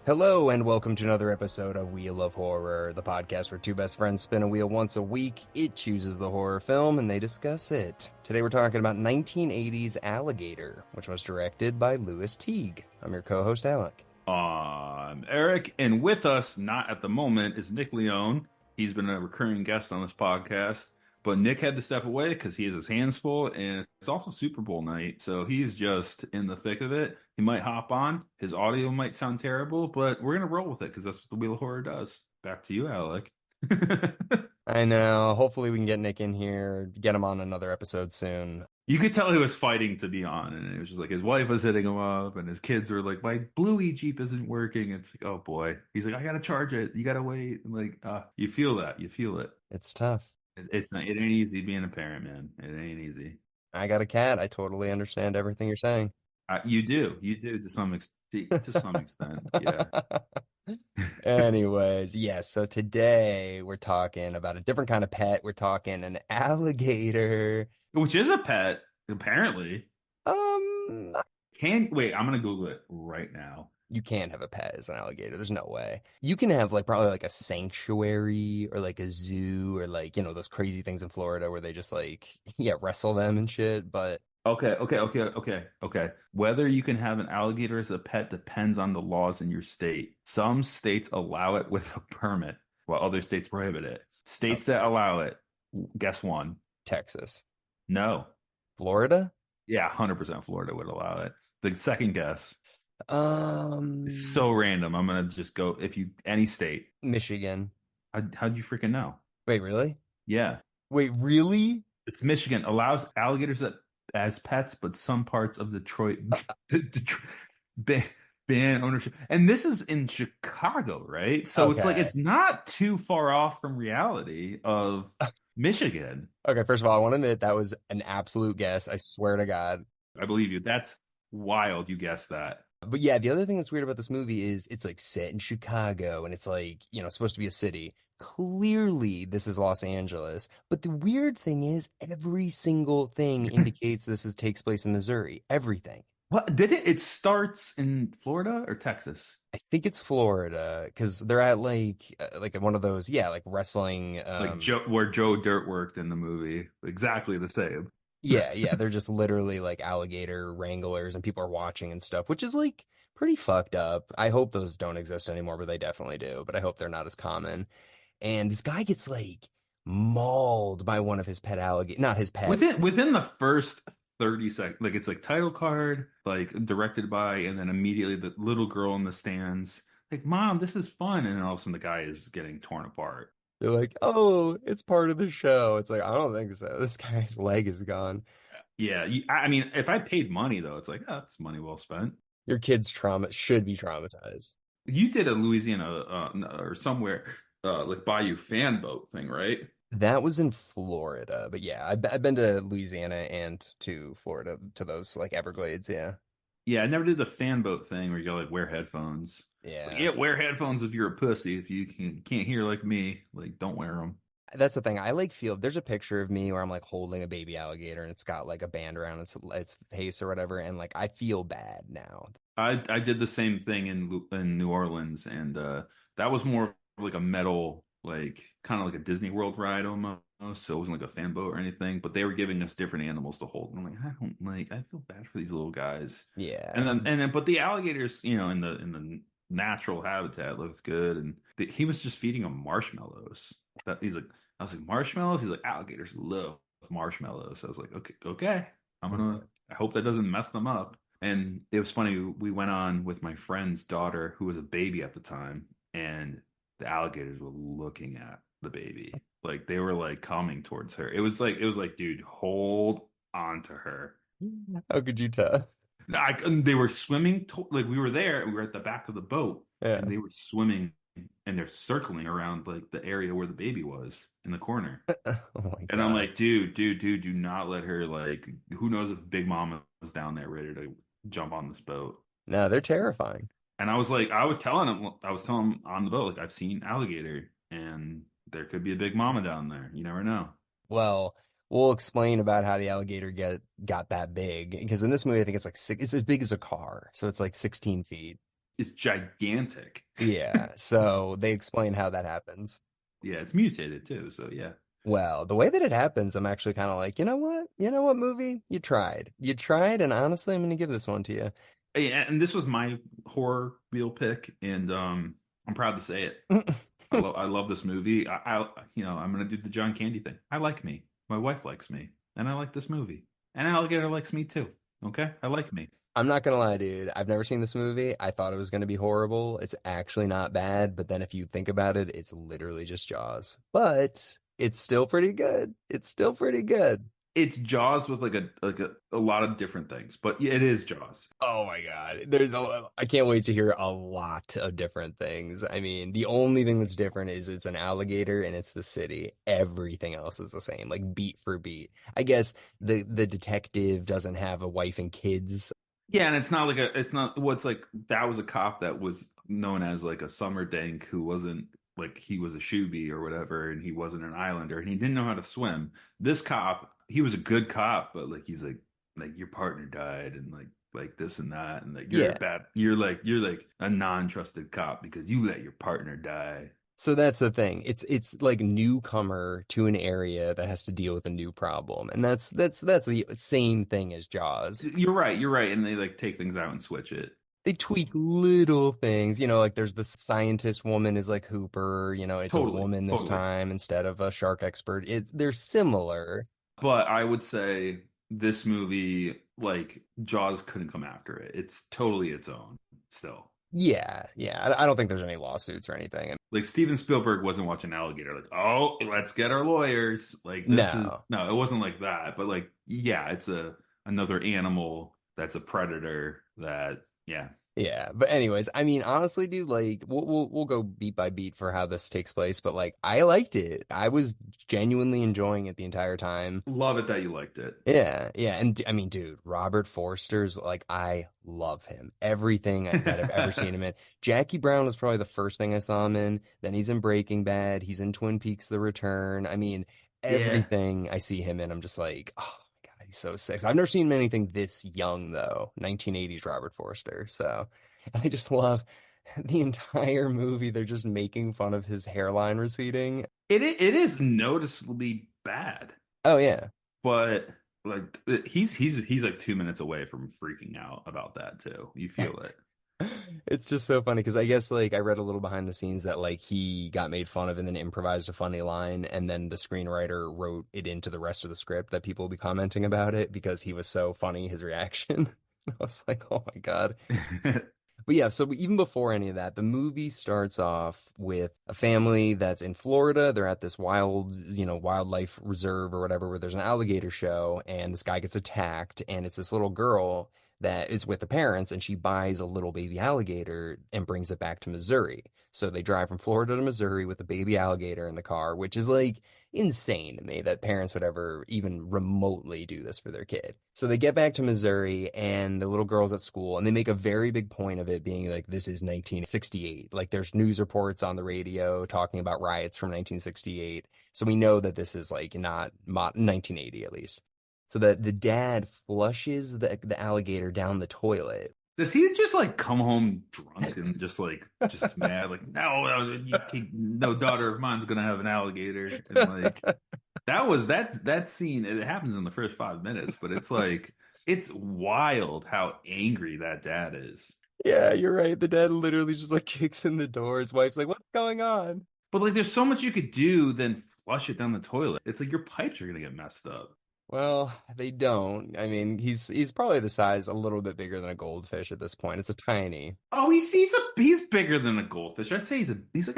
Hello and welcome to another episode of Wheel of Horror, the podcast where two best friends spin a wheel once a week. It chooses the horror film and they discuss it. Today we're talking about 1980's Alligator, which was directed by Louis Teague. I'm your co-host Alec. I'm Eric, and with us, not at the moment, is Nick Leone. He's been a recurring guest on this podcast, but Nick had to step away because he has his hands full, and it's also Super Bowl night, so he's just in the thick of it. He might hop on. His audio might sound terrible, but we're going to roll with it because that's what the Wheel of Horror does. Back to you, Alec. I know. Hopefully we can get Nick in here, get him on another episode soon. You could tell he was fighting to be on, and it was just like his wife was hitting him up, and his kids were like, "My Bluey Jeep isn't working." It's like, oh boy. He's like, "I gotta charge it. You gotta wait." And like, you feel that. You feel it. It's tough. It's not. It ain't easy being a parent, man. It ain't easy. I got a cat. I totally understand everything you're saying. You do to some extent. To some extent, yeah. Anyways, yes, so today we're talking about a different kind of pet. We're talking an alligator. Which is a pet, apparently. Um, Wait, I'm gonna Google it right now. you can't have a pet as an alligator. There's no way. You can have like probably like a sanctuary or like a zoo or like, those crazy things in Florida where they just like, yeah, wrestle them and shit. But Okay. Whether you can have an alligator as a pet depends on the laws in your state. Some states allow it with a permit, while other states prohibit it. States that allow it, guess one. Texas, No. Florida, Yeah, 100% Florida would allow it. The second guess is so um, random. I'm gonna just go any state. Michigan. How'd you freaking know? Wait, really? Yeah, Wait, really? it's Michigan allows alligators as pets, but some parts of Detroit, Detroit ban ownership. And this is in Chicago, right? So it's like Okay. it's not too far off from reality of Michigan. Okay, first of all, I want to admit that was an absolute guess. I swear to God. I believe you. That's wild. You guessed that. But yeah, the other thing that's weird about this movie is it's like set in Chicago and it's like, supposed to be a city. Clearly, this is Los Angeles. But the weird thing is every single thing indicates takes place in Missouri. Everything. What did it? It starts in Florida or Texas? I think it's Florida because they're at like one of those, yeah, like wrestling. Like where Joe Dirt worked in the movie. Exactly the same. Yeah, they're just literally like alligator wranglers and people are watching and stuff, which is like pretty fucked up. I hope those don't exist anymore, but they definitely do. But I hope they're not as common. And this guy gets like mauled by one of his pet alligators, not his pet. Within the first 30 seconds, like it's like title card, like directed by, and then immediately the little girl in the stands, like, "Mom, this is fun," and then all of a sudden the guy is getting torn apart. They're like, oh, it's part of the show. It's like, I don't think so. This guy's leg is gone. Yeah, I mean, if I paid money though, it's like, oh, that's money well spent. Your kid's trauma should be traumatized. You did a Louisiana or somewhere like Bayou fan boat thing, right? That was in Florida, but yeah, I've been to Louisiana and to Florida to those like Everglades. Yeah, Yeah, I never did the fan boat thing where you gotta like wear headphones. Like, yeah. yeah, wear headphones if you're a pussy. If you can't hear like me, like don't wear them. That's the thing. I like feel there's a picture of me where I'm like holding a baby alligator and it's got like a band around its face or whatever, and like I feel bad now. I did the same thing in New Orleans, and that was more like a metal, like kind of like a Disney World ride almost. So it wasn't like a fan boat or anything, but they were giving us different animals to hold. And I'm like, I don't like. I feel bad for these little guys. Yeah. But the alligators, in the natural habitat looks good, and he was just feeding them marshmallows. I was like marshmallows. He's like alligators love marshmallows. So I was like, okay. I hope that doesn't mess them up. And it was funny. We went on with my friend's daughter, who was a baby at the time, and the alligators were looking at the baby, like they were like coming towards her. It was like, dude, hold on to her. How could you tell? They were swimming. Like we were there, and we were at the back of the boat, Yeah. and they were swimming, and they're circling around like the area where the baby was in the corner. Oh my And I'm God. like, dude, do not let her, like, who knows if Big Mama was down there ready to jump on this boat. No, they're terrifying. And I was telling him on the boat, like, I've seen alligator, and there could be a Big Mama down there. You never know. Well, we'll explain about how the alligator got that big because in this movie I think it's like it's as big as a car, so it's like 16 feet. is gigantic. Yeah, so they explain how that happens. Yeah, it's mutated too. So yeah. Well, the way that it happens, I'm actually kind of like, you know what? You know what, movie? You tried. You tried, and honestly, I'm going to give this one to you. Yeah, and this was my horror wheel pick, and I'm proud to say it. I love this movie. I'm gonna do the John Candy thing. I like me. My wife likes me, and I like this movie. And Alligator likes me too. Okay, I like me. I'm not gonna lie, dude. I've never seen this movie. I thought it was gonna be horrible. It's actually not bad, but then if you think about it, it's literally just Jaws. But it's still pretty good. It's still pretty good. It's Jaws with a lot of different things, but yeah, it is Jaws. Oh my God. I can't wait to hear a lot of different things. I mean, the only thing that's different is it's an alligator and it's the city. Everything else is the same, like beat for beat. I guess the detective doesn't have a wife and kids. Yeah, and it's not what's like that was a cop that was known as like a summer dank who wasn't like he was a shoebie or whatever, and he wasn't an islander and he didn't know how to swim. This cop, he was a good cop, but like he's like your partner died and like this and that and like Yeah. you're like a non-trusted cop because you let your partner die. So that's the thing. It's like newcomer to an area that has to deal with a new problem. And that's the same thing as Jaws. You're right, and they like take things out and switch it. They tweak little things, like there's the scientist woman is like Hooper, it's a Totally, woman this totally. time instead of a shark expert. They're similar. But I would say this movie, like Jaws, couldn't come after it. It's totally its own still. Yeah, yeah. I don't think there's any lawsuits or anything. Like Steven Spielberg wasn't watching Alligator, like, oh, let's get our lawyers. Like this is No. no, it wasn't like that. But like, yeah, it's a another animal that's a predator that, yeah. Yeah, but anyways, I mean, honestly, dude, like we'll go beat by beat for how this takes place, but like I liked it. I was genuinely enjoying it the entire time. Love it that you liked it. Yeah, yeah, and I mean, dude, Robert Forster's like I love him. Everything that I've ever seen him in. Jackie Brown was probably the first thing I saw him in. Then he's in Breaking Bad. He's in Twin Peaks: The Return. I mean, Yeah. everything I see him in, I'm just like, oh my God, he's so sick. I've never seen him in anything this young though. 1980s Robert Forster. So, and I just love the entire movie. They're just making fun of his hairline receding. It is noticeably bad. Oh yeah. But like he's like 2 minutes away from freaking out about that too. You feel it. It's just so funny because I guess like I read a little behind the scenes that like he got made fun of and then improvised a funny line and then the screenwriter wrote it into the rest of the script that people will be commenting about it because he was so funny, his reaction. I was like, oh my God. But yeah, so even before any of that, the movie starts off with a family that's in Florida. They're at this wildlife reserve or whatever, where there's an alligator show, and this guy gets attacked, and it's this little girl that is with the parents, and she buys a little baby alligator and brings it back to Missouri. So they drive from Florida to Missouri with a baby alligator in the car, which is like insane to me that parents would ever even remotely do this for their kid. So they get back to Missouri and the little girl's at school and they make a very big point of it being like this is 1968. Like there's news reports on the radio talking about riots from 1968. So we know that this is like not 1980 at least. So the dad flushes the alligator down the toilet. Does he just like come home drunk and just mad? Like, no, no daughter of mine's gonna have an alligator. And like that scene. It happens in the first 5 minutes, but it's like it's wild how angry that dad is. Yeah, you're right. The dad literally just like kicks in the door. His wife's like, "What's going on?" But like, there's so much you could do than flush it down the toilet. It's like your pipes are gonna get messed up. Well, they don't. I mean, he's probably the size a little bit bigger than a goldfish at this point. It's a tiny. Oh, he's bigger than a goldfish. I'd say he's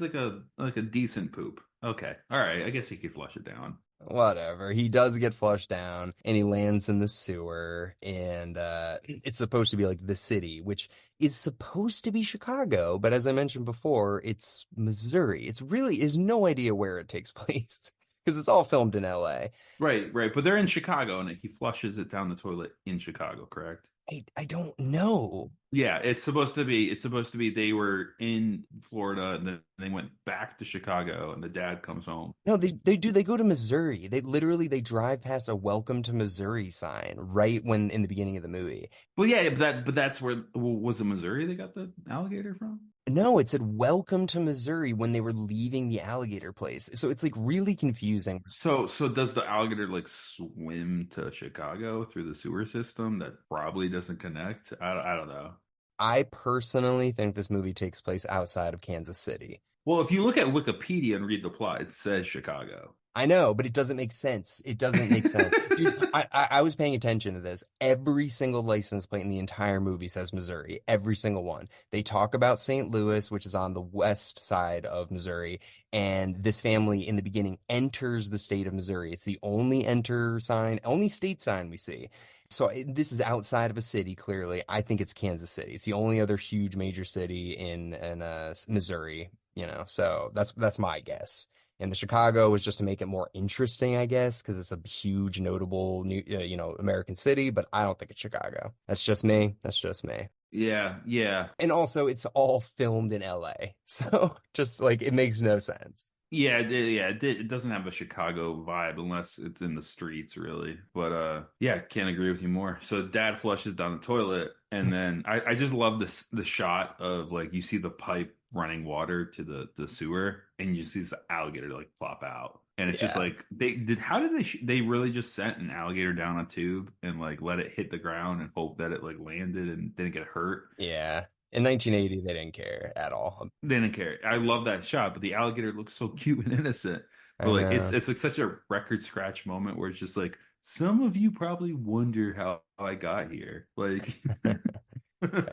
like a decent poop. Okay, all right. I guess he could flush it down. Whatever. He does get flushed down and he lands in the sewer and it's supposed to be like the city, which is supposed to be Chicago, but as I mentioned before, it's Missouri. It's really is no idea where it takes place because it's all filmed in LA. Right, right. But they're in Chicago, and he flushes it down the toilet in Chicago, correct? I don't know. Yeah, it's supposed to be they were in Florida and then they went back to Chicago and the dad comes home. No, they go to Missouri. They drive past a welcome to Missouri sign right when in the beginning of the movie. Well, yeah, but that's where was it Missouri they got the alligator from? No, it said welcome to Missouri when they were leaving the alligator place. So it's like really confusing. So does the alligator like swim to Chicago through the sewer system that probably doesn't connect? I don't know. I personally think this movie takes place outside of Kansas City. Well, if you look at Wikipedia and read the plot, it says Chicago. I know, but it doesn't make sense. It doesn't make sense. Dude, I was paying attention to this. Every single license plate in the entire movie says Missouri. Every single one. They talk about St. Louis, which is on the west side of Missouri, and this family in the beginning enters the state of Missouri. It's the only enter sign, only state sign we see. So this is outside of a city, clearly. I think it's Kansas City. It's the only other huge major city in Missouri, so that's my guess. And the Chicago was just to make it more interesting, I guess, because it's a huge, notable new, American city. But I don't think it's Chicago. That's just me. That's just me. Yeah, yeah. And also, it's all filmed in LA, so just like it makes no sense. It doesn't have a Chicago vibe unless it's in the streets, really. But yeah, can't agree with you more. So dad flushes down the toilet, and then I just love this the shot of like you see the pipe running water to the sewer, and you see this alligator like plop out, and it's just Yeah, like they really just sent an alligator down a tube and like let it hit the ground and hope that it like landed and didn't get hurt. yeah. In 1980, they didn't care at all. They didn't care. I love that shot, but the alligator looks so cute and innocent. But I like know. it's like such a record scratch moment where it's just like some of you probably wonder how I got here. Like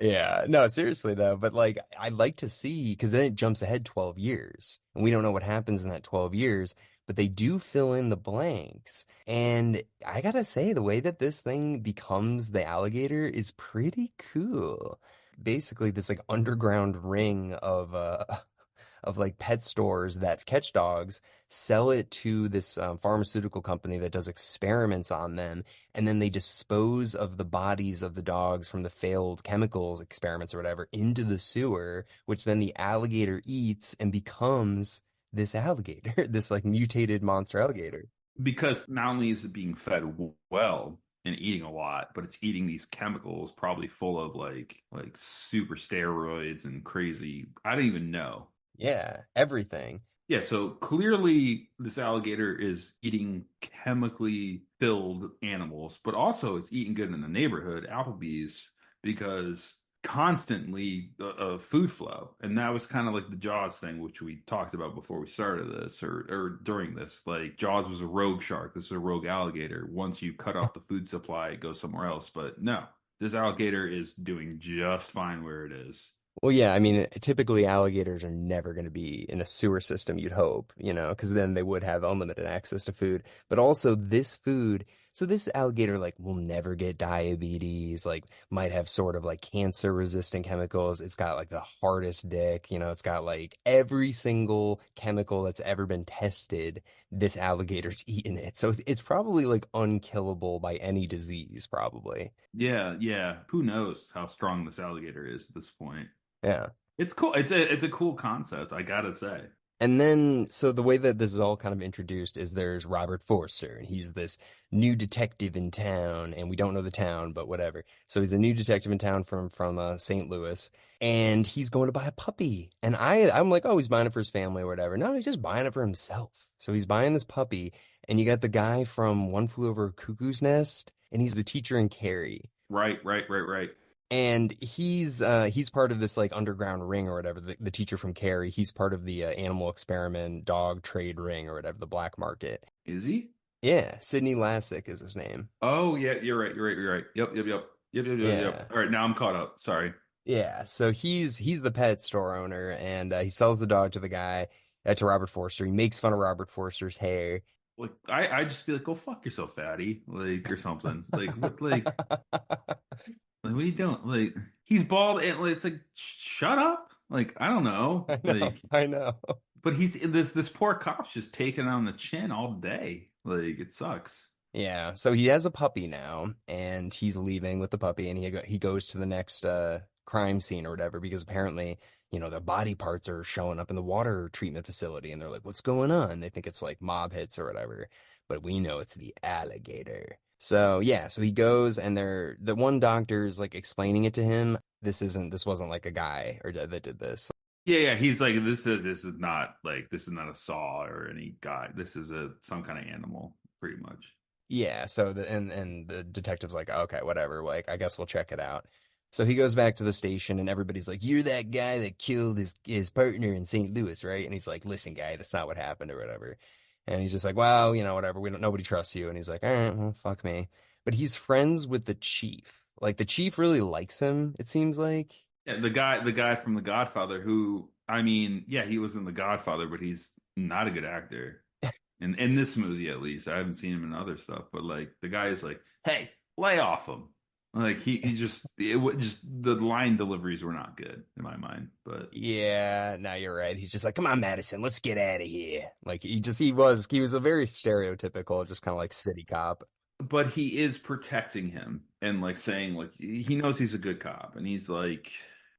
Yeah, no, seriously though, but like I'd like to see because then it jumps ahead 12 years and we don't know what happens in that 12 years, but they do fill in the blanks. And I gotta say, the way that this thing becomes the alligator is pretty cool. Basically, this like underground ring of like pet stores that catch dogs, sell it to this pharmaceutical company that does experiments on them, and then they dispose of the bodies of the dogs from the failed chemicals experiments or whatever into the sewer, which then the alligator eats and becomes this alligator, this like mutated monster alligator. because not only is it being fed well and eating a lot, but it's eating these chemicals probably full of like super steroids and crazy. I don't even know. Yeah, everything. Yeah, so clearly this alligator is eating chemically filled animals, but also it's eating good in the neighborhood, Applebee's, because constantly food flow. And that was kind of like the Jaws thing, which we talked about before we started this or during this. Like Jaws was a rogue shark. This is a rogue alligator. Once you cut off the food supply, it goes somewhere else. But no, this alligator is doing just fine where it is. Well, yeah, I mean, typically alligators are never going to be in a sewer system, you'd hope, because then they would have unlimited access to food. But also this food, so this alligator like will never get diabetes, like might have sort of like cancer resistant chemicals. It's got like the hardest dick, it's got like every single chemical that's ever been tested, this alligator's eaten it. So it's probably like unkillable by any disease, probably. Yeah, yeah. Who knows how strong this alligator is at this point? Yeah. It's cool. It's a cool concept, I gotta say. And then, so the way that this is all kind of introduced is there's Robert Forster, and he's this new detective in town, and we don't know the town, but whatever. So he's a new detective in town from St. Louis, and he's going to buy a puppy. And I'm like, oh, he's buying it for his family or whatever. No, he's just buying it for himself. So he's buying this puppy, and you got the guy from One Flew Over a Cuckoo's Nest, and he's the teacher in Carrie. Right. And he's part of this like underground ring or whatever. The teacher from Carrie, he's part of the animal experiment dog trade ring or whatever, the black market. Is he? Yeah, Sidney Lassick is his name. Oh yeah, you're right. Yep. Yeah, All right, now I'm caught up. Sorry. yeah. So he's the pet store owner, and he sells the dog to the guy to Robert Forster. He makes fun of Robert Forster's hair. Like I just be like, go fuck yourself, fatty, like or something. Like what like what are you doing? Like he's bald and like, it's like shut up. Like I don't know. I know, Like I know. but he's this poor cop's just taking on the chin all day. Like it sucks. Yeah, so he has a puppy now, and he's leaving with the puppy, and he goes to the next crime scene or whatever because apparently, the body parts are showing up in the water treatment facility, and they're like, "What's going on?" They think it's like mob hits or whatever, but we know it's the alligator. So yeah, so he goes, and the one doctor is like explaining it to him. This wasn't like a guy or that did this. Yeah, yeah. He's like, this is not a saw or any guy. This is a some kind of animal, pretty much. Yeah, so and the detective's like, okay, whatever, like I guess we'll check it out. So he goes back to the station and everybody's like, "You're that guy that killed his partner in St. Louis, right?" And he's like, "Listen, guy, that's not what happened or whatever." And he's just like, "Well, whatever. We don't nobody trusts you." And he's like, "All right, well, fuck me." But he's friends with the chief. Like the chief really likes him, it seems like. Yeah, the guy from The Godfather, who I mean, yeah, he was in The Godfather, but he's not a good actor. In this movie, at least, I haven't seen him in other stuff. But like, the guy is like, "Hey, lay off him." Like he just just the line deliveries were not good in my mind. But Yeah, no, you're right. He's just like, "Come on, Madison, let's get out of here." Like he was a very stereotypical, just kind of like city cop. he is protecting him and like saying like he knows he's a good cop, and he's like,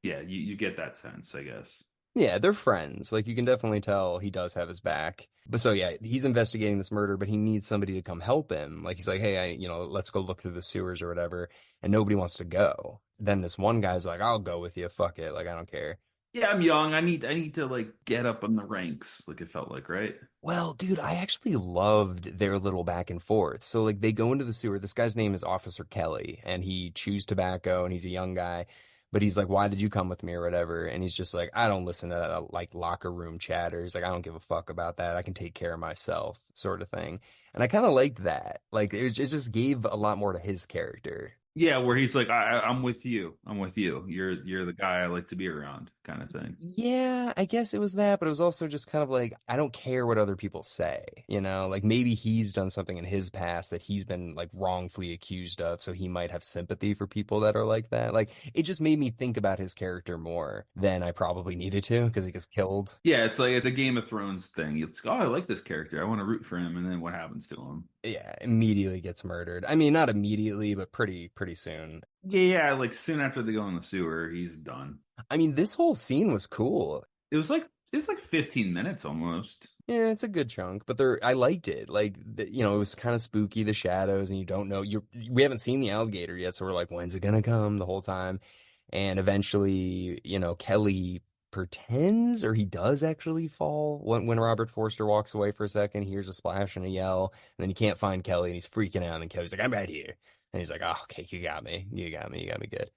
yeah, you get that sense, I guess. Yeah, they're friends. Like you can definitely tell he does have his back. But so yeah, he's investigating this murder, but he needs somebody to come help him. Like he's like, "Hey, let's go look through the sewers or whatever." And nobody wants to go. Then this one guy's like, "I'll go with you. Fuck it. Like I don't care." Yeah, I'm young. I need to like get up in the ranks, like it felt like, right? Well, dude, I actually loved their little back and forth. So like they go into the sewer. This guy's name is Officer Kelly, and he chews tobacco, and he's a young guy. But he's like, "Why did you come with me or whatever?" And he's just like, "I don't listen to that, like locker room chatter." He's like, "I don't give a fuck about that. I can take care of myself," sort of thing. And I kind of liked that. Like it just gave a lot more to his character. Yeah, where he's like, I'm with you. I'm with you. You're the guy I like to be around, kind of thing. Yeah, I guess it was that, but it was also just kind of like, I don't care what other people say, Like maybe he's done something in his past that he's been like wrongfully accused of, so he might have sympathy for people that are like that. Like it just made me think about his character more than I probably needed to because he gets killed. Yeah, it's like the Game of Thrones thing. It's like, oh, I like this character. I want to root for him, and then what happens to him? Yeah, immediately gets murdered. I mean, not immediately, but pretty soon. Yeah, yeah, like soon after they go in the sewer, he's done. I mean, this whole scene was cool. It was like 15 minutes almost. Yeah, it's a good chunk, but I liked it. Like, it was kind of spooky, the shadows, and you don't know. We haven't seen the alligator yet, so we're like, when's it gonna come the whole time? And eventually, Kelly pretends, or he does actually fall when Robert Forster walks away for a second. He hears a splash and a yell, and then he can't find Kelly, and he's freaking out. And Kelly's like, "I'm right here," and he's like, "Oh, okay, you got me, you got me good."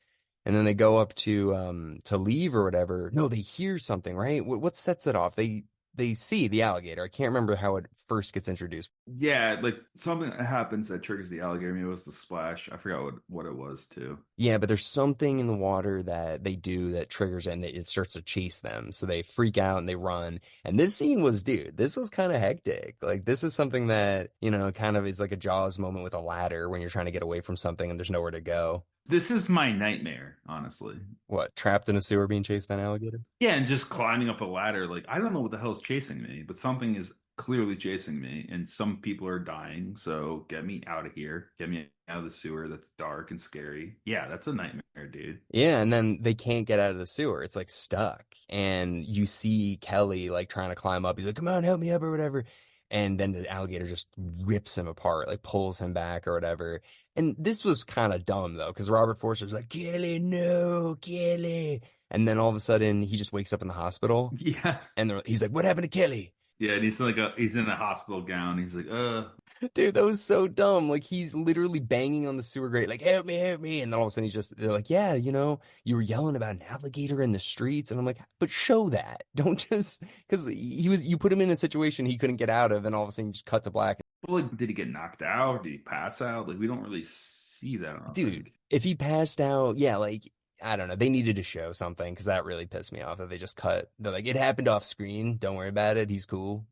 And then they go up to leave or whatever. No, they hear something, right? What sets it off? They see the alligator. I can't remember how it first gets introduced. Yeah, like something that happens that triggers the alligator. Maybe it was the splash. I forgot what it was too. Yeah, but there's something in the water that they do that triggers it and it starts to chase them. So they freak out and they run. And this scene was, dude, this was kind of hectic. Like this is something that, kind of is like a Jaws moment with a ladder when you're trying to get away from something and there's nowhere to go. This is my nightmare, honestly. What, trapped in a sewer being chased by an alligator? Yeah, and just climbing up a ladder. Like, I don't know what the hell is chasing me, but something is clearly chasing me, and some people are dying. So get me out of here. Get me out of the sewer that's dark and scary. Yeah, that's a nightmare, dude. Yeah, and then they can't get out of the sewer. It's like stuck. And you see Kelly like trying to climb up. He's like, "Come on, help me up," or whatever. And then the alligator just rips him apart, like pulls him back or whatever. And this was kind of dumb though, because Robert Forster's like, "Kelly, no, Kelly." And then all of a sudden he just wakes up in the hospital Yeah. and he's like, "What happened to Kelly?" Yeah, and he's in a hospital gown. He's like, Dude, that was so dumb. Like he's literally banging on the sewer grate, like help me, help me. And then all of a sudden they're like, "Yeah, you were yelling about an alligator in the streets." And I'm like, but show that. Don't just because you put him in a situation he couldn't get out of, and all of a sudden you just cut to black. well, like, did he get knocked out? Did he pass out? Like, we don't really see that, I don't Dude, think. if he passed out, yeah, like I don't know. They needed to show something because that really pissed me off that they just cut. They're like, it happened off screen. Don't worry about it. He's cool.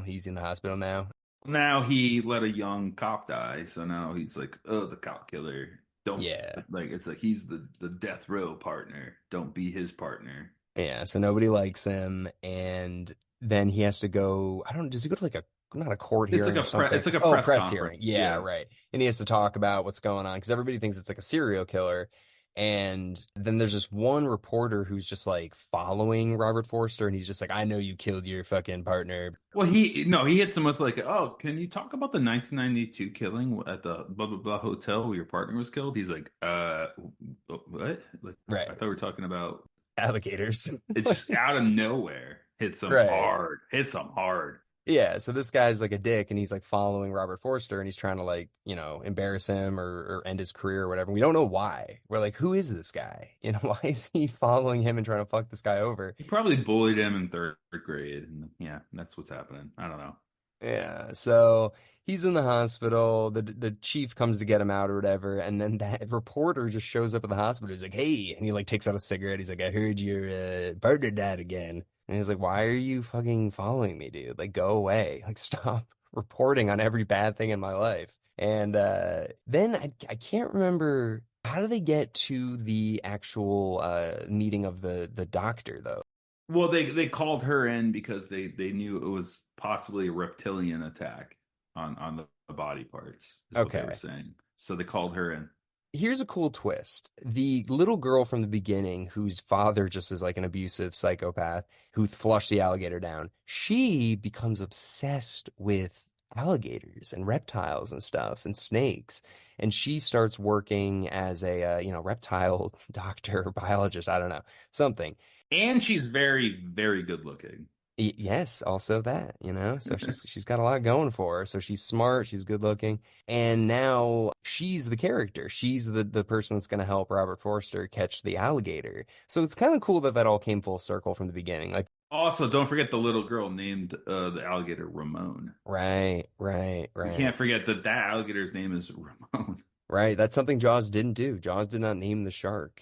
He's in the hospital now. Now he let a young cop die, so now he's like, oh, the cop killer. Don't Yeah. like it's like he's the death row partner. Don't be his partner. Yeah, so nobody likes him, and then he has to go. I don't. Does he go to like a not a court It's like hearing or something. it's like a Oh, press press hearing. conference. Yeah, Yeah. right. And he has to talk about what's going on because everybody thinks it's like a serial killer. And then there's this one reporter who's just like following Robert Forster, and he's just like, I know you killed your fucking partner. Well, he hits him with like, oh, can you talk about the 1992 killing at the blah blah blah hotel where your partner was killed? He's like, what? Like, I Right. thought we were talking about. Alligators. It's just out of nowhere. Hits him Right. hard. Hits him hard. Yeah, so this guy's like a dick and he's like following Robert Forster and he's trying to like, embarrass him or end his career or whatever. We don't know why. We're like, who is this guy? Why is he following him and trying to fuck this guy over? He probably bullied him in third grade, and yeah, that's what's happening. I don't know. Yeah, so he's in the hospital. The chief comes to get him out or whatever, and then that reporter just shows up at the hospital. He's like, "Hey," and he like takes out a cigarette. He's like, "I heard your partner died again." And he's like, "Why are you fucking following me, dude? Like, go away. Like, stop reporting on every bad thing in my life." And then I can't remember how do they get to the actual meeting of the doctor though. Well, they called her in because they knew it was possibly a reptilian attack on the body parts, is what they were Okay. saying. So they called her in. Here's a cool twist. The little girl from the beginning, whose father just is like an abusive psychopath who flushed the alligator down, she becomes obsessed with alligators and reptiles and stuff and snakes. And she starts working as a, reptile doctor or biologist. I don't know, something. And she's very, very good looking. Yes, also that. So she's got a lot going for her. So she's smart, she's good looking, and now she's the character. She's the person that's going to help Robert Forster catch the alligator. So it's kind of cool that that all came full circle from the beginning. Like, Also, don't forget the little girl named the alligator Ramon. right, right, We right, can't forget that alligator's name is Ramon. right. That's something Jaws didn't do. Jaws did not name the shark.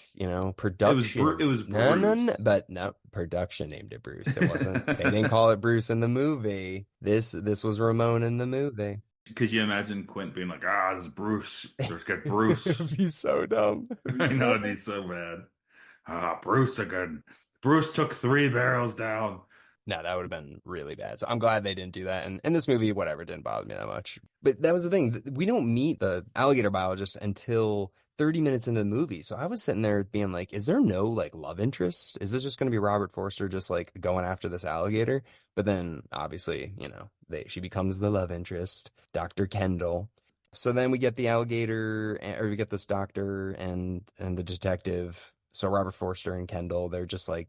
Production. It was No, no, no. Bruce. But no, production named it Bruce. It wasn't. They didn't call it Bruce in the movie. This was Ramon in the movie. Could you imagine Quint being like, this is Bruce. Let's get It Bruce. would be so dumb. It would be I know so it'd be dumb. so bad. Bruce again. Bruce took 3 barrels down. No, that would have been really bad. So I'm glad they didn't do that. And in this movie, whatever, didn't bother me that much. But that was the thing. We don't meet the alligator biologist until 30 minutes into the movie. So I was sitting there being like, is there no like love interest? Is this just going to be Robert Forster just like going after this alligator? But then obviously, she becomes the love interest, Dr. Kendall. So then we get the alligator, or we get this doctor and the detective. So Robert Forster and Kendall, they're just like,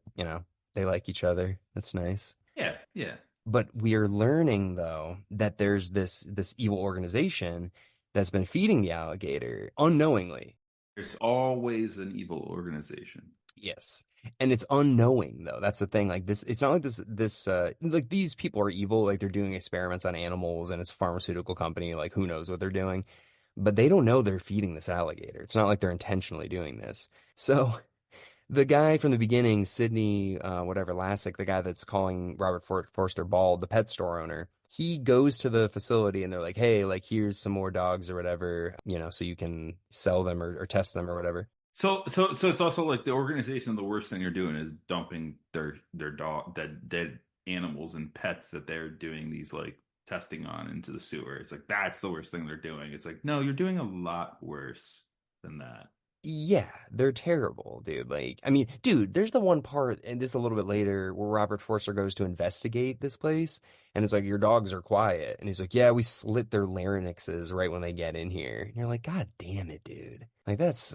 they like each other. That's nice. Yeah, yeah. But we are learning though that there's this evil organization that's been feeding the alligator unknowingly. There's always an evil organization. Yes. And it's unknowing though. That's the thing. Like this, it's not like this like these people are evil, like they're doing experiments on animals and it's a pharmaceutical company, like who knows what they're doing. But they don't know they're feeding this alligator. It's not like they're intentionally doing this. So the guy from the beginning, Sidney, whatever, Lassick, the guy that's calling Robert Forster bald, the pet store owner, he goes to the facility and they're like, hey, like, here's some more dogs or whatever, so you can sell them or test them or whatever. So it's also like the organization. The worst thing they're doing is dumping their dog dead animals and pets that they're doing these like testing on into the sewer. It's like that's the worst thing they're doing. It's like no, you're doing a lot worse than that. Yeah, they're terrible, dude. Like, I mean, dude, there's the one part, and this is a little bit later, where Robert Forster goes to investigate this place, and it's like, your dogs are quiet. And he's like, yeah, we slit their larynxes right when they get in here. And you're like, God damn it, dude. Like, it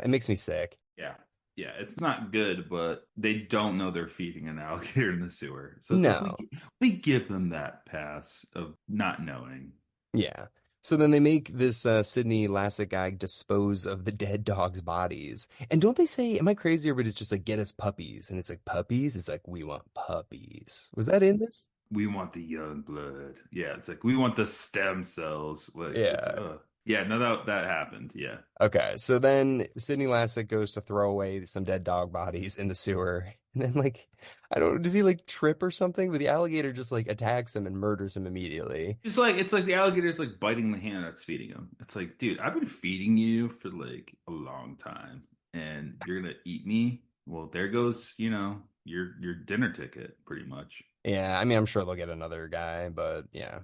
makes me sick. Yeah. Yeah, it's not good, but they don't know they're feeding an alligator in the sewer. So it's like No. we give them that pass of not knowing. Yeah. So then they make this Sidney Lassick guy dispose of the dead dogs' bodies. And don't they say, am I crazy or but it's just like, get us puppies? And it's like, puppies? It's like, we want puppies. Was that in this? We want the young blood. Yeah, it's like we want the stem cells. Like it's Yeah. yeah, no that happened. Yeah. Okay, so then Sidney Lassick goes to throw away some dead dog bodies in the sewer. And then, like, I don't know, does he like trip or something? But the alligator just like attacks him and murders him immediately. It's like the alligator's like biting the hand that's feeding him. It's like, dude, I've been feeding you for like a long time and you're gonna eat me? Well, there goes, your dinner ticket, pretty much. Yeah, I mean, I'm sure they'll get another guy, but yeah.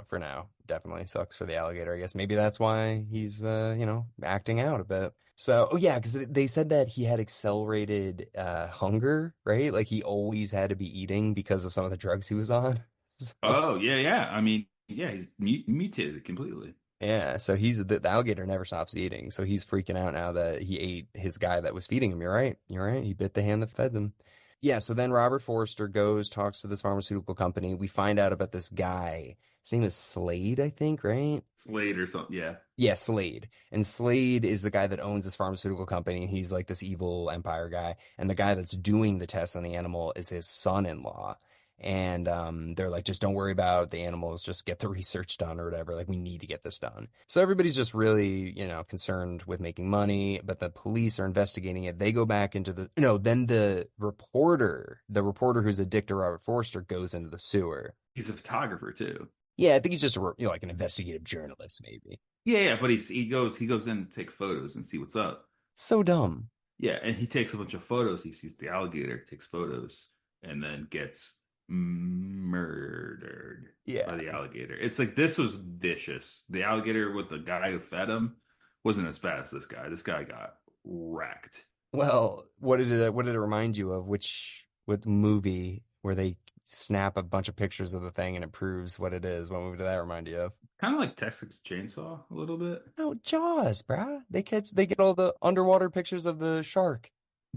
for now, definitely sucks for the alligator. I guess maybe that's why he's, acting out a bit. So, oh yeah, because they said that he had accelerated hunger, right? Like he always had to be eating because of some of the drugs he was on. So, Oh yeah, yeah. I mean, yeah, he's mutated completely. yeah, so the alligator never stops eating. So he's freaking out now that he ate his guy that was feeding him. You're right. You're right. He bit the hand that fed them. Yeah, so then Robert Forster goes, talks to this pharmaceutical company. We find out about this guy. His name is Slade, I think, right? Slade or something. Yeah. Yeah, Slade. And Slade is the guy that owns this pharmaceutical company. He's like this evil empire guy. And the guy that's doing the tests on the animal is his son-in-law. And they're like, just don't worry about the animals, just get the research done or whatever. Like, we need to get this done. So everybody's just really, concerned with making money, but the police are investigating it. They go back into then the reporter who's a dick to Robert Forster goes into the sewer. He's a photographer too. Yeah, I think he's just like an investigative journalist, maybe. Yeah, yeah, but he goes in to take photos and see what's up. So dumb. Yeah, and he takes a bunch of photos. He sees the alligator, takes photos, and then gets murdered by Yeah. the alligator. It's like this was vicious. The alligator with the guy who fed him wasn't as bad as this guy. This guy got wrecked. Well, what did it remind you of? What movie where they snap a bunch of pictures of the thing and it proves what it is? What movie did that remind you of? Kind of like Texas Chainsaw a little bit. No, Jaws, bruh. They get all the underwater pictures of the shark.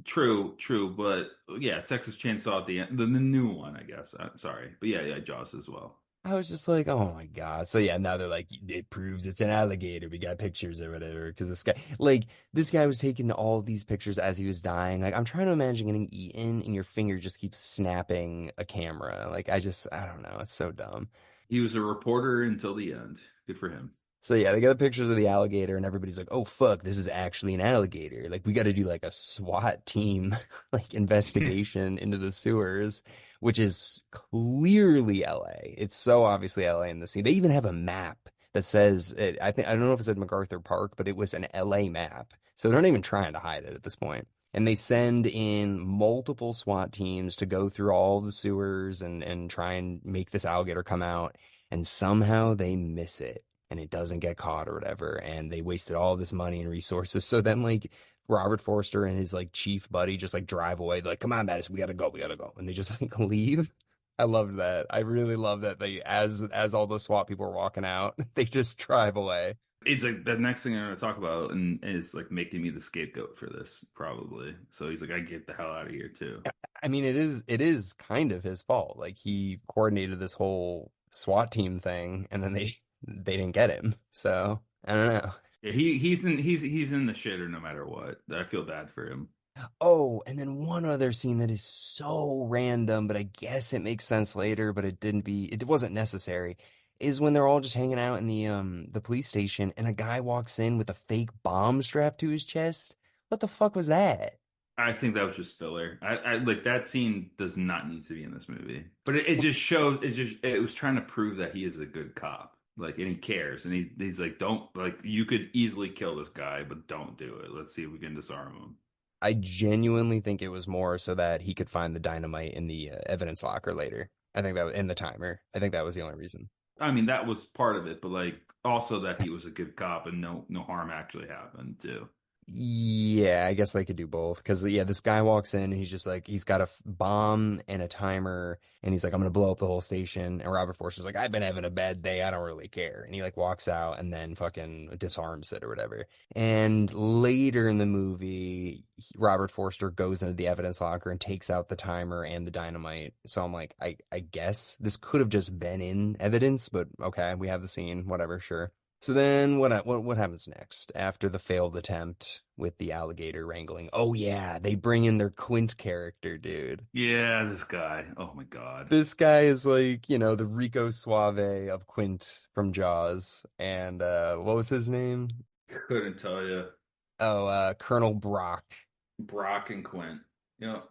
True, true, but yeah, Texas Chainsaw at the end, the new one, I guess. I'm sorry, but yeah, yeah, Jaws as well. I was just like, oh my God. So yeah, now they're like, it proves it's an alligator. We got pictures or whatever. Because this guy was taking all these pictures as he was dying. Like, I'm trying to imagine getting eaten and your finger just keeps snapping a camera. Like, I don't know. It's so dumb. He was a reporter until the end. Good for him. So yeah, they got the pictures of the alligator, and everybody's like, "Oh fuck, this is actually an alligator!" Like we got to do like a SWAT team like investigation into the sewers, which is clearly LA. It's so obviously LA in the scene. They even have a map that says I don't know if it said MacArthur Park, but it was an LA map. So they're not even trying to hide it at this point. And they send in multiple SWAT teams to go through all the sewers and try and make this alligator come out. And somehow they miss it and it doesn't get caught or whatever. And they wasted all this money and resources. So then like Robert Forster and his like chief buddy just like drive away. They're like, come on, Madison, we gotta go. And they just like leave. I loved that. I really love that they as all the SWAT people are walking out, they just drive away. It's like the next thing I'm going to talk about, and is like making me the scapegoat for this, probably. So he's like, I get the hell out of here too. I mean, it is kind of his fault. Like he coordinated this whole SWAT team thing, and then they didn't get him. So I don't know. Yeah, he's in the shitter no matter what. I feel bad for him. Oh, and then one other scene that is so random, but I guess it makes sense later, but it wasn't necessary, is when they're all just hanging out in the police station and a guy walks in with a fake bomb strapped to his chest. What the fuck was that? I think that was just filler. I like that scene does not need to be in this movie, but it just showed. It was trying to prove that he is a good cop, like, and he cares, and he's like, don't, like, you could easily kill this guy, but don't do it. Let's see if we can disarm him. I genuinely think it was more so that he could find the dynamite in the evidence locker later. I think that was in the timer. I think that was the only reason. I mean, that was part of it, but like also that he was a good cop and no harm actually happened too. Yeah, I guess they could do both. Because, yeah, this guy walks in and he's just like, he's got a bomb and a timer. And he's like, I'm going to blow up the whole station. And Robert Forster's like, I've been having a bad day. I don't really care. And he like walks out and then fucking disarms it or whatever. And later in the movie, Robert Forster goes into the evidence locker and takes out the timer and the dynamite. So I'm like, I guess this could have just been in evidence, but okay, we have the scene, whatever, sure. So then what happens next after the failed attempt with the alligator wrangling? Oh yeah, they bring in their Quint character, dude. Yeah, this guy. Oh my God. This guy is like, the Rico Suave of Quint from Jaws. And what was his name? Couldn't tell you. Oh, Colonel Brock. Brock and Quint. Yep.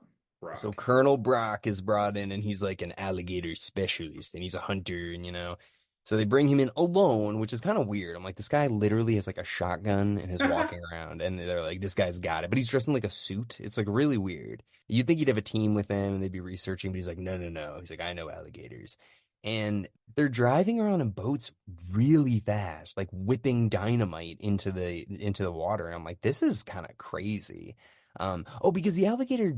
So Brock. Colonel Brock is brought in and he's like an alligator specialist and he's a hunter and so they bring him in alone, which is kind of weird. I'm like, this guy literally has like a shotgun and is walking around and they're like, this guy's got it. But he's dressed in like a suit. It's like really weird. You'd think he'd have a team with him and they'd be researching, but he's like, no, no, no. He's like, I know alligators. and they're driving around in boats really fast, like whipping dynamite into the water. And I'm like, this is kind of crazy. Oh, because the alligator,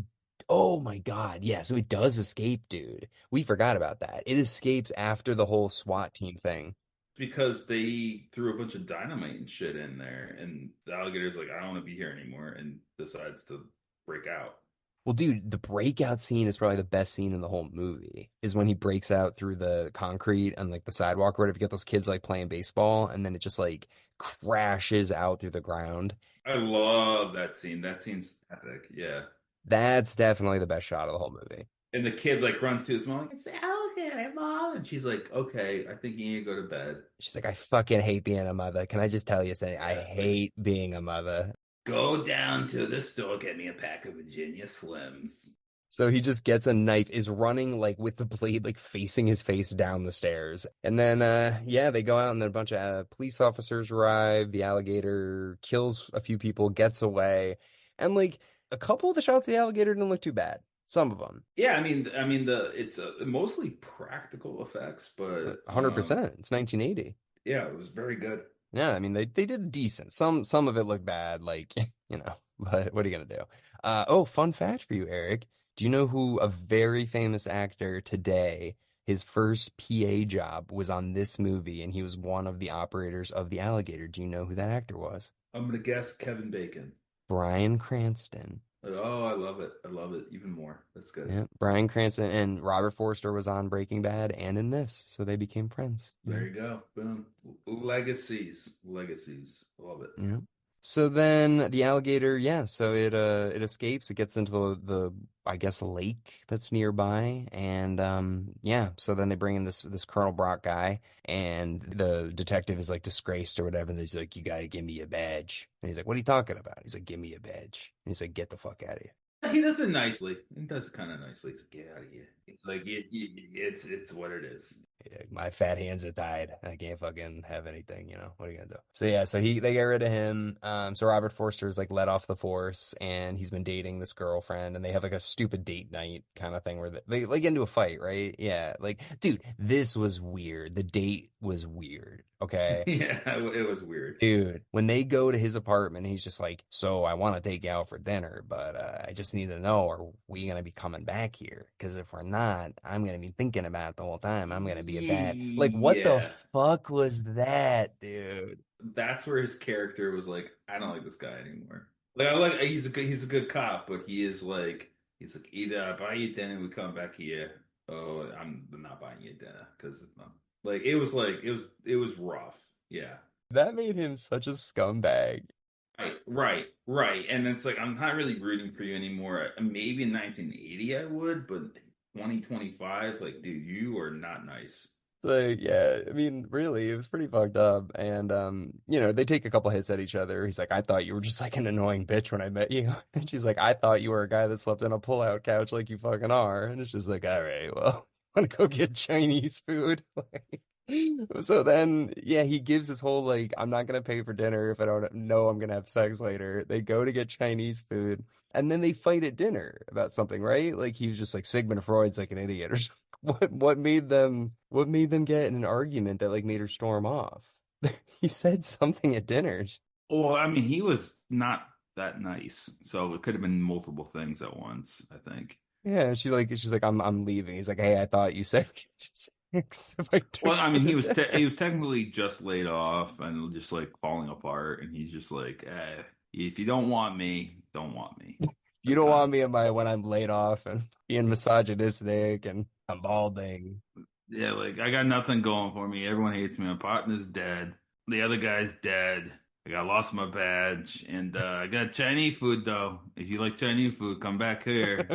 oh my God, yeah, so it does escape, dude. We forgot about that. It escapes after the whole SWAT team thing. Because they threw a bunch of dynamite and shit in there, and the alligator's like, I don't want to be here anymore, and decides to break out. Well, dude, the breakout scene is probably the best scene in the whole movie. Is when he breaks out through the concrete and like the sidewalk or whatever. You get those kids like playing baseball, and then it just like crashes out through the ground. I love that scene. That scene's epic. Yeah. That's definitely the best shot of the whole movie. And the kid like runs to his mom, like, it's the alligator, mom. And she's like, okay, I think you need to go to bed. She's like, I fucking hate being a mother. Can I just tell you something? I Yeah, like hate being a mother. go down to the store, get me a pack of Virginia Slims. So he just gets a knife, is running like with the blade like facing his face down the stairs. And then yeah, they go out and then a bunch of police officers arrive. The alligator kills a few people, gets away. And like a couple of the shots of the alligator didn't look too bad. Some of them. Yeah, the it's mostly practical effects, but 100%. It's 1980. yeah, it was very good. Yeah, I mean they did decent. Some of it looked bad, like but what are you gonna do? Oh, fun fact for you, Eric. Do you know who a very famous actor today, his first PA job was on this movie, and he was one of the operators of the Alligator. Do you know who that actor was? I'm gonna guess Kevin Bacon. Bryan Cranston. Oh, I love it. I love it even more. That's good. Yeah, Bryan Cranston and Robert Forster was on Breaking Bad and in this, so they became friends. There you go. Boom. Legacies. Legacies. I love it. Yeah. So then the alligator, yeah, so it escapes, it gets into the I guess lake that's nearby, and yeah, so then they bring in this Colonel Brock guy, and the detective is like disgraced or whatever, and he's like, you gotta give me a badge. And he's like, what are you talking about? He's like, give me a badge. And he's like, get the fuck out of here. He does it nicely. He does it kind of nicely. He's like, get out of here. It's like it's what it is. Yeah, my fat hands are tied. I can't fucking have anything, What are you gonna do? So yeah, so they get rid of him. So Robert Forster's like let off the force, and he's been dating this girlfriend, and they have like a stupid date night kind of thing where they like get into a fight, right? Yeah, like dude, this was weird. The date was weird. Okay. Yeah, it was weird. Dude, when they go to his apartment, he's just like, so I want to take you out for dinner, but I just need to know, are we going to be coming back here? Because if we're not, I'm going to be thinking about it the whole time. I'm going to be a bad. Like, what the Yeah. fuck was that, dude? That's where his character was like, I don't like this guy anymore. Like I like he's a good cop, but he's like either I buy you dinner, we come back here. Oh, I'm not buying you dinner because it was rough. Yeah. That made him such a scumbag. Right. And it's like I'm not really rooting for you anymore. Maybe in 1980 I would, but 2025, like, dude, you are not nice. So yeah, I mean, really, it was pretty fucked up. And they take a couple hits at each other. He's like, I thought you were just like an annoying bitch when I met you. And she's like, I thought you were a guy that slept in a pull-out couch like you fucking are. And it's just like, all right, well, I want to go get Chinese food. So then, yeah, he gives his whole like, I'm not gonna pay for dinner if I don't know I'm gonna have sex later. They go to get Chinese food, and then they fight at dinner about something, right? Like he was just like Sigmund Freud's like an idiot or something. What made them get in an argument that like made her storm off? He said something at dinner. Well, I mean, he was not that nice, so it could have been multiple things at once, I think. Yeah, she's like, I'm leaving. He's like, hey, I thought you said sex if I took Well, I mean, you to dinner. he was technically just laid off and just like falling apart, and he's just like, if you don't want me, don't want me. You Like, don't kind want of, me in my when I'm laid off and being misogynistic and I'm balding. yeah, like I got nothing going for me. Everyone hates me. My partner's dead. The other guy's dead. I lost my badge, and I got Chinese food though. If you like Chinese food, come back here.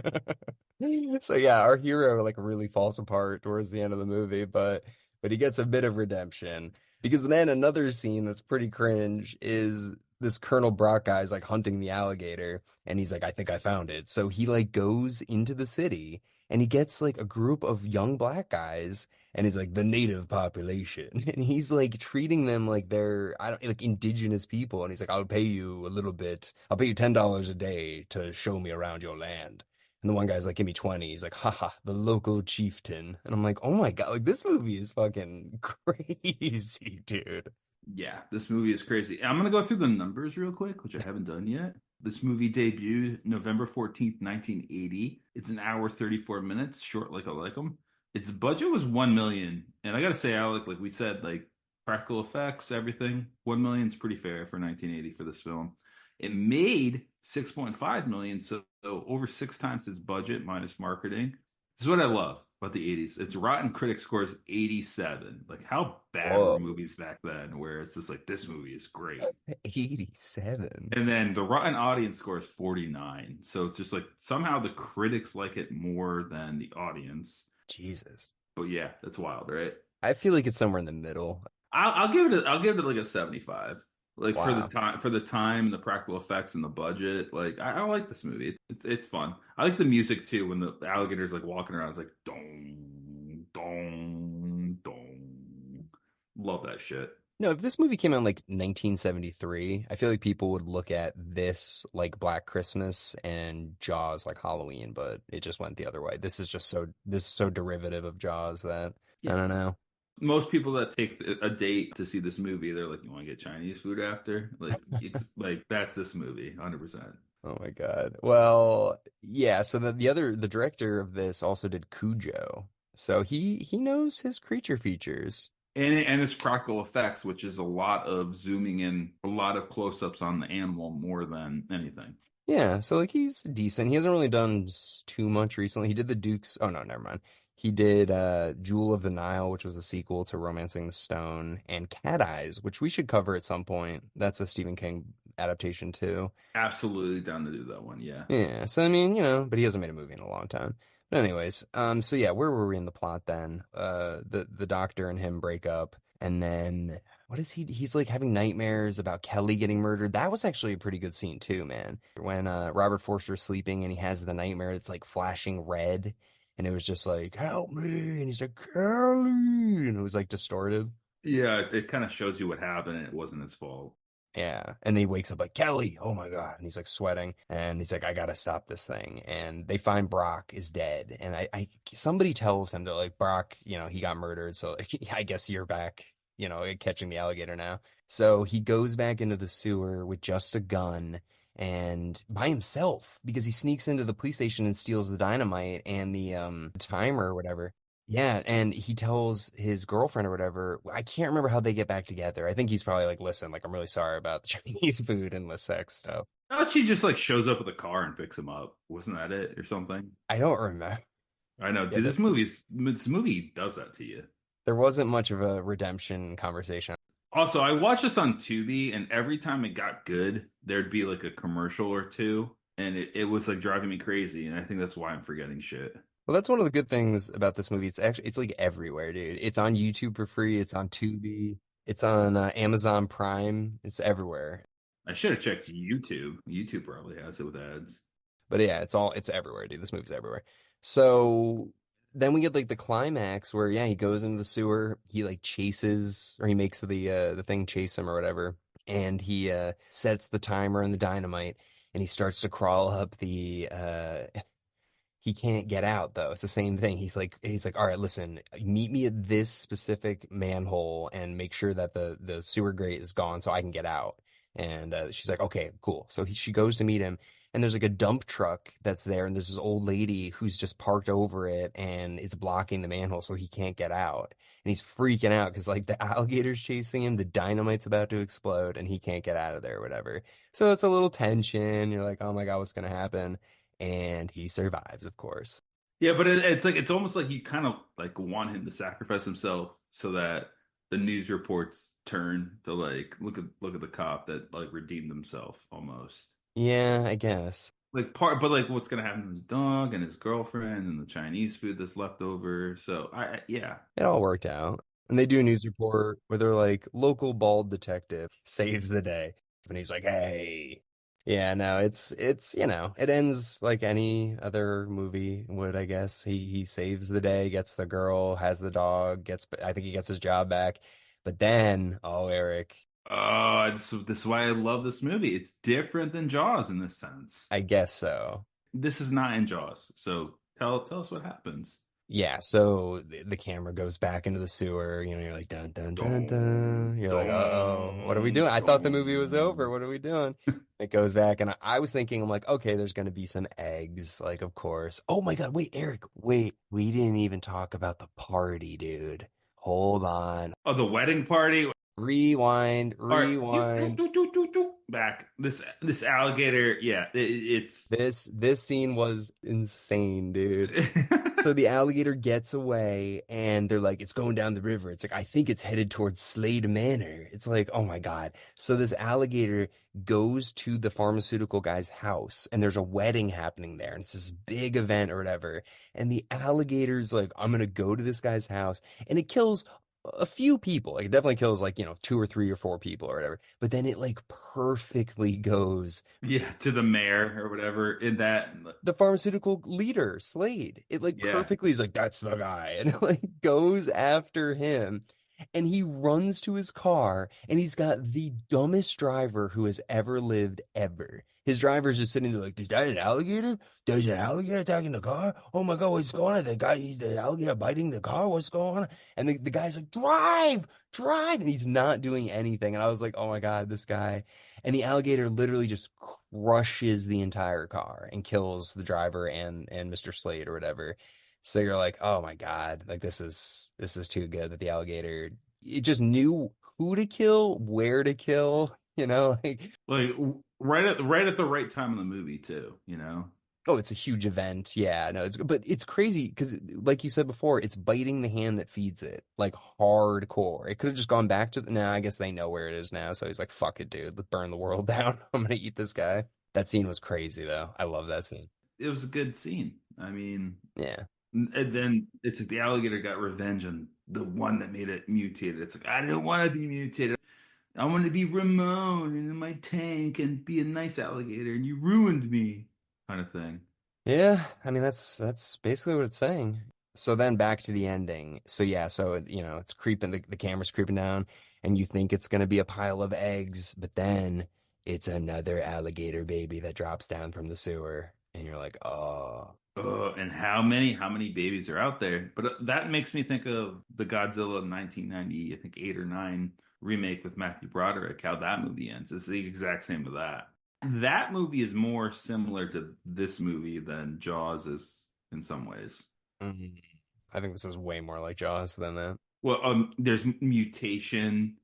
So yeah, our hero like really falls apart towards the end of the movie, but he gets a bit of redemption because then another scene that's pretty cringe is this Colonel Brock guy's like hunting the alligator and he's like, I think I found it. So he like goes into the city and he gets like a group of young black guys and he's like the native population and he's like treating them like they're I don't like indigenous people and he's like, I'll pay you a little bit. I'll pay you $10 a day to show me around your land. And the one guy's like, give me 20. He's like, haha, the local chieftain. And I'm like, oh my God, like this movie is fucking crazy, dude. Yeah, this movie is crazy. I'm gonna go through the numbers real quick, which I haven't done yet. This movie debuted November 14th, 1980. It's an hour 34 minutes, short like I like them. Its budget was 1 million, and I gotta say, Alec, like we said, like practical effects, everything, 1 million is pretty fair for 1980 for this film. It made 6.5 million, so over six times its budget minus marketing. This is what I love about the 80s. Its Rotten Critic scores 87. Like, how bad were Whoa, movies back then where it's just like, this movie is great? 87. And then the Rotten Audience score is 49. So it's just like somehow the critics like it more than the audience. Jesus. But yeah, that's wild, right? I feel like it's somewhere in the middle. I'll give it like a 75. Like Wow. for the time and the practical effects and the budget, like I like this movie. It's fun. I like the music too when the alligator's like walking around. It's like dong dong dong. Love that shit. No, if this movie came out in like 1973, I feel like people would look at this like Black Christmas and Jaws like Halloween, but it just went the other way. This is so derivative of Jaws that I Yeah. don't know. Most people that take a date to see this movie, they're like, "You want to get Chinese food after?" Like, it's like that's this movie, 100%. Oh my God. Well, yeah, so the director of this also did Cujo. So he knows his creature features. And it's practical effects, which is a lot of zooming in, a lot of close-ups on the animal more than anything. Yeah, so like he's decent. He hasn't really done too much recently. He did the Dukes. Oh no, never mind. He did Jewel of the Nile, which was a sequel to Romancing the Stone, and Cat Eyes, which we should cover at some point. That's a Stephen King adaptation too. Absolutely down to do that one. Yeah. Yeah, so I mean, but he hasn't made a movie in a long time. But anyways, so yeah, where were we in the plot then? The doctor and him break up, and then what is he? He's like having nightmares about Kelly getting murdered. That was actually a pretty good scene too, man. When Robert Forster's sleeping and he has the nightmare, it's like flashing red, and it was just like, "Help me!" And he's like, "Kelly," and it was like distorted. Yeah, it kind of shows you what happened and it wasn't his fault. Yeah. And he wakes up like, Kelly, oh my God. And he's like sweating. And he's like, I gotta stop this thing. And they find Brock is dead. And somebody tells him that like Brock, he got murdered. So like, I guess you're back, catching the alligator now. So he goes back into the sewer with just a gun and by himself because he sneaks into the police station and steals the dynamite and the timer or whatever. Yeah, and he tells his girlfriend or whatever. I can't remember how they get back together. I think he's probably like, "Listen, like I'm really sorry about the Chinese food and the sex stuff." No, she just like shows up with a car and picks him up. Wasn't that it or something? I don't remember. I know, Yeah, dude. This movie does that to you. there wasn't much of a redemption conversation. Also, I watched this on Tubi, and every time it got good, there'd be like a commercial or two, and it was like driving me crazy. And I think that's why I'm forgetting shit. Well, that's one of the good things about this movie. It's like everywhere, dude. It's on YouTube for free. It's on Tubi. It's on Amazon Prime. It's everywhere. I should have checked YouTube. YouTube probably has it with ads. But yeah, it's everywhere, dude. This movie's everywhere. So then we get like the climax where yeah, he goes into the sewer, he like chases or he makes the thing chase him or whatever, and he sets the timer and the dynamite and he starts to crawl up the he can't get out though. It's the same thing. He's like, all right, listen, meet me at this specific manhole and make sure that the sewer grate is gone so I can get out. And she's like, okay, cool. So she goes to meet him, and there's like a dump truck that's there, and there's this old lady who's just parked over it, and it's blocking the manhole, so he can't get out. And he's freaking out because like the alligator's chasing him, the dynamite's about to explode, and he can't get out of there or whatever. So it's a little tension. You're like, oh my God, what's gonna happen? And he survives, of course. Yeah, but it's like it's almost like you kind of like want him to sacrifice himself so that the news reports turn to like look at the cop that like redeemed himself almost. Yeah, I guess. But like what's gonna happen to his dog and his girlfriend and the Chinese food that's left over. So yeah. It all worked out. And they do a news report where they're like, local bald detective saves the day. And he's like, hey. Yeah, no, it ends like any other movie would, I guess. He saves the day, gets the girl, has the dog, I think he gets his job back. But then, oh, Eric, This is why I love this movie. It's different than Jaws in this sense. I guess so. this is not in Jaws. So tell us what happens. Yeah, so the camera goes back into the sewer. You're like, dun, dun, dun, dun. Dun, You're like, uh-oh, what are we doing? dun, I thought the movie was over. dun. What are we doing? It goes back, and I was thinking, I'm like, okay, there's going to be some eggs, like, of course. Oh my God, wait, Eric, wait, we didn't even talk about the party, dude. Hold on. Oh, the wedding party. Rewind, All right, rewind. back. This alligator. Yeah, it's. This scene was insane, dude. So the alligator gets away and they're like, it's going down the river. It's like, I think it's headed towards Slade Manor. It's like, oh my God. So this alligator goes to the pharmaceutical guy's house and there's a wedding happening there. And it's this big event or whatever. And the alligator's like, I'm going to go to this guy's house. And it kills a few people. Like it definitely kills like, two or three or four people or whatever. But then it like perfectly goes Yeah, to the mayor or whatever in that. the pharmaceutical leader, Slade. It like Yeah, perfectly is like, that's the guy. And it like goes after him. And he runs to his car and he's got the dumbest driver who has ever lived ever. His driver's just sitting there like, is that an alligator? There's an alligator attacking the car? Oh my God, what's going on? He's the alligator biting the car? What's going on? And the guy's like, drive, drive. And he's not doing anything. And I was like, oh my God, this guy. And the alligator literally just crushes the entire car and kills the driver and Mr. Slade or whatever. So you're like, oh my God, like this is too good that the alligator it just knew who to kill, where to kill, like like right at the right time in the movie too. You know. oh, it's a huge event. Yeah, no, but it's crazy because like you said before, it's biting the hand that feeds it, like hardcore. It could have just gone back to no, I guess they know where it is now. So he's like, fuck it, dude, let's burn the world down. I'm gonna eat this guy. That scene was crazy though. I love that scene. It was a good scene. I mean, Yeah. and then it's like the alligator got revenge on the one that made it mutated. It's like I didn't want to be mutated. I want to be Ramon and in my tank and be a nice alligator, and you ruined me, kind of thing. Yeah, I mean that's basically what it's saying. So then back to the ending. So yeah, so it's creeping the camera's creeping down and you think it's gonna be a pile of eggs, but then it's another alligator baby that drops down from the sewer and you're like, "Oh, And how many babies are out there? But that makes me think of the Godzilla 1990, I think 8 or 9 remake with Matthew Broderick. How that movie ends. It's the exact same with that. That movie is more similar to this movie than Jaws is in some ways. mm, I think this is way more like Jaws than that." Well, there's mutation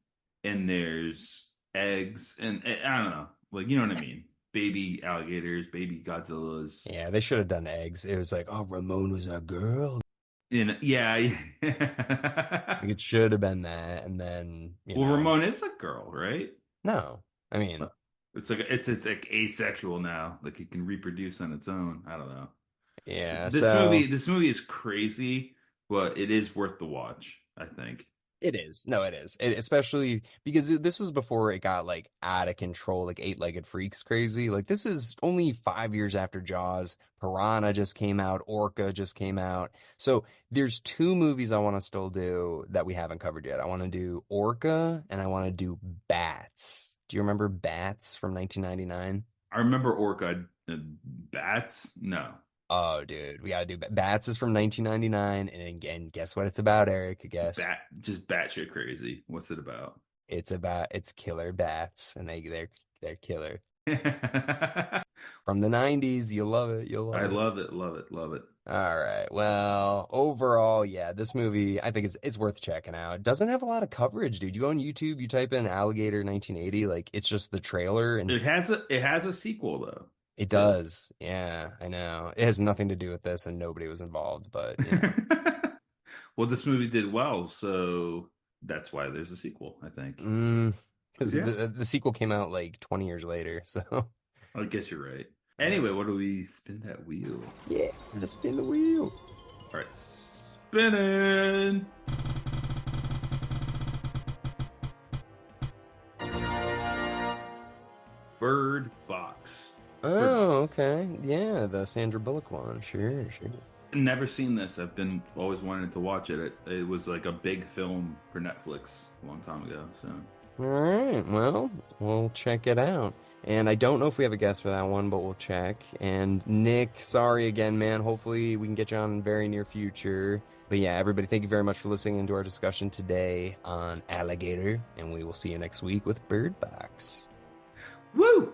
and there's eggs and I don't know, like you know what I mean? Baby alligators, baby Godzillas. Yeah, they should have done eggs. It was like, "Oh, Ramon was a girl." And yeah, Like it should have been that and then, well, Ramon is a girl, right? no. I mean, It's like asexual now, like it can reproduce on its own. I don't know. yeah, This so movie is crazy, but it is worth the watch, I think. it is. No, it is. Especially because this was before it got like out of control, like eight-legged freaks crazy. Like this is only 5 years after Jaws. Piranha just came out. Orca just came out. So there's two movies I want to still do that we haven't covered yet. I want to do Orca and I want to do Bats. Do you remember Bats from 1999? I remember Orca. Bats? No. Oh, dude, we gotta do Bats is from 1999, and again, guess what it's about, Eric? Guess. Just batshit crazy. What's it about? It's killer bats, and they're killer. I From the 90s. You'll love it. You'll love it. love it, love it, love it. All right. Well, overall, yeah, this movie, I think it's worth checking out. It doesn't have a lot of coverage, dude. You go on YouTube, you type in Alligator 1980, like it's just the trailer and It has a sequel though. it does. Yeah, I know. It has nothing to do with this and nobody was involved, but. Well, this movie did well, so that's why there's a sequel, I think. Because Yeah, the sequel came out like 20 years later, so. I guess you're right. Yeah. Anyway, what do we spin that wheel? Yeah, just spin the wheel. All right, spinning. Bird Box. Bird Oh, Box. okay. Yeah, the Sandra Bullock one. Sure, sure. Never seen this. I've been always wanting to watch it. It was like a big film for Netflix a long time ago. So All right, well, we'll check it out. And I don't know if we have a guest for that one, but we'll check. And Nick, sorry again, man. Hopefully we can get you on in the very near future. But yeah, everybody, thank you very much for listening to our discussion today on Alligator, and we will see you next week with Bird Box. woo!